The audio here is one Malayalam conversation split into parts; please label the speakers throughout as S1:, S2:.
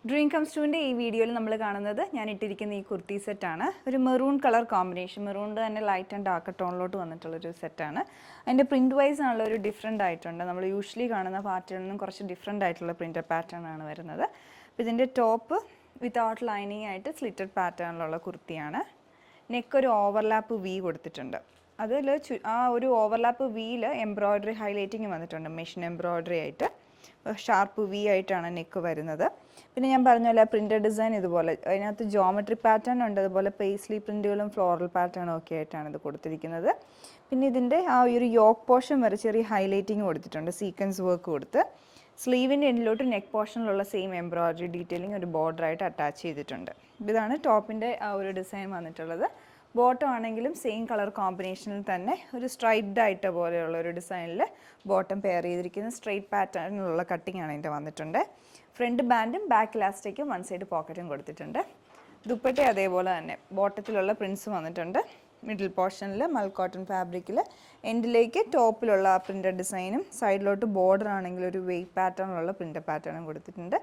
S1: ഡ്രീം കംസ് ടുവിൻ്റെ ഈ വീഡിയോയിൽ നമ്മൾ കാണുന്നത് ഞാൻ ഇട്ടിരിക്കുന്ന ഈ കുർത്തി സെറ്റാണ്. ഒരു മെറൂൺ കളർ കോമ്പിനേഷൻ, മെറൂണിൻ്റെ തന്നെ ലൈറ്റ് ആൻഡ് ഡാർക്ക് ടോണിലോട്ട് വന്നിട്ടുള്ളൊരു സെറ്റാണ്. അതിൻ്റെ പ്രിൻറ്റ് വൈസ് ആണുള്ള ഒരു ഡിഫറെൻ്റ് ആയിട്ടുണ്ട്. നമ്മൾ യൂഷ്വലി കാണുന്ന പാറ്റേണിൽ നിന്നും കുറച്ച് ഡിഫറെൻ്റ് ആയിട്ടുള്ള പ്രിൻ്റ് പാറ്റേൺ ആണ് വരുന്നത്. അപ്പോൾ ഇതിൻ്റെ ടോപ്പ് വിത്തൗട്ട് ലൈനിങ് ആയിട്ട് സ്ലിറ്റഡ് പാറ്റേണിലുള്ള കുർത്തിയാണ്. നെക്ക് ഒരു ഓവർലാപ്പ് വി കൊടുത്തിട്ടുണ്ട്. അതിൽ ആ ഒരു ഓവർലാപ്പ് വിയിൽ എംബ്രോയ്ഡറി ഹൈലൈറ്റിങ് വന്നിട്ടുണ്ട്, മെഷീൻ എംബ്രോയ്ഡറി ആയിട്ട്. ഷാർപ്പ് വി ആയിട്ടാണ് നെക്ക് വരുന്നത്. പിന്നെ ഞാൻ പറഞ്ഞ പോലെ പ്രിൻ്റഡ് ഡിസൈൻ ഇതുപോലെ അതിനകത്ത് ജോമെട്രി പാറ്റേൺ ഉണ്ട്, അതുപോലെ പേസ്ലി പ്രിൻറ്റുകളും ഫ്ലോറൽ പാറ്റേണും ഒക്കെ ആയിട്ടാണ് ഇത് കൊടുത്തിരിക്കുന്നത്. പിന്നെ ഇതിൻ്റെ ആ ഒരു യോക്ക് പോർഷൻ വരെ ചെറിയ ഹൈലൈറ്റിങ് കൊടുത്തിട്ടുണ്ട്, സീക്വൻസ് വർക്ക് കൊടുത്ത്. സ്ലീവിൻ്റെ എൻഡിലോട്ട് നെക്ക് പോർഷനിലുള്ള സെയിം എംബ്രോയ്ഡറി ഡീറ്റെയിലിംഗ് ഒരു ബോർഡറായിട്ട് അറ്റാച്ച് ചെയ്തിട്ടുണ്ട്. ഇതാണ് ടോപ്പിൻ്റെ ആ ഒരു ഡിസൈൻ വന്നിട്ടുള്ളത്. ബോട്ടം ആണെങ്കിലും സെയിം കളർ കോമ്പിനേഷനിൽ തന്നെ ഒരു സ്ട്രൈപ്ഡ് ആയിട്ട് പോലെയുള്ള ഒരു ഡിസൈനിൽ ബോട്ടം പെയർ ചെയ്തിരിക്കുന്ന സ്ട്രെയിറ്റ് പാറ്റേണിലുള്ള കട്ടിംഗ് ആണ് ഇതിൻ്റെ വന്നിട്ടുണ്ട്. ഫ്രണ്ട് ബാൻഡും ബാക്ക് ഇലാസ്റ്റിക്കും വൺ സൈഡ് പോക്കറ്റും കൊടുത്തിട്ടുണ്ട്. ദുപ്പട്ട അതേപോലെ തന്നെ ബോട്ടത്തിലുള്ള പ്രിൻസ് വന്നിട്ടുണ്ട്. മിഡിൽ പോർഷനിൽ മൽ കോട്ടൺ ഫാബ്രിക്കിൽ എൻഡിലേക്ക് ടോപ്പിലുള്ള പ്രിൻ്റഡ് ഡിസൈനും സൈഡിലോട്ട് ബോർഡർ ആണെങ്കിൽ ഒരു വെയ്റ്റ് പാറ്റേണിലുള്ള പ്രിൻ്റ് പാറ്റേണും കൊടുത്തിട്ടുണ്ട്.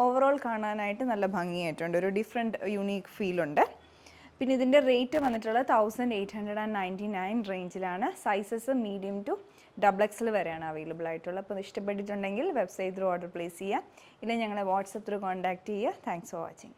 S1: ഓവറോൾ കാണാനായിട്ട് നല്ല ഭംഗിയായിട്ടുണ്ട്, ഒരു ഡിഫറെൻറ്റ് യുണീക്ക് ഫീലുണ്ട്. പിന്നെ ഇതിൻ്റെ റേറ്റ് വന്നിട്ടുള്ളത് 1899 റേഞ്ചിലാണ്. സൈസസ് മീഡിയം ടു XXL വരെയാണ് അവൈലബിൾ ആയിട്ടുള്ളത്. അപ്പോൾ ഇഷ്ടപ്പെട്ടിട്ടുണ്ടെങ്കിൽ വെബ്സൈറ്റ് ത്രൂ ഓർഡർ പ്ലേസ് ചെയ്യുക, ഇല്ലെങ്കിൽ ഞങ്ങളെ വാട്സപ്പ് ത്രൂ കോൺടാക്റ്റ് ചെയ്യുക. Thanks for watching.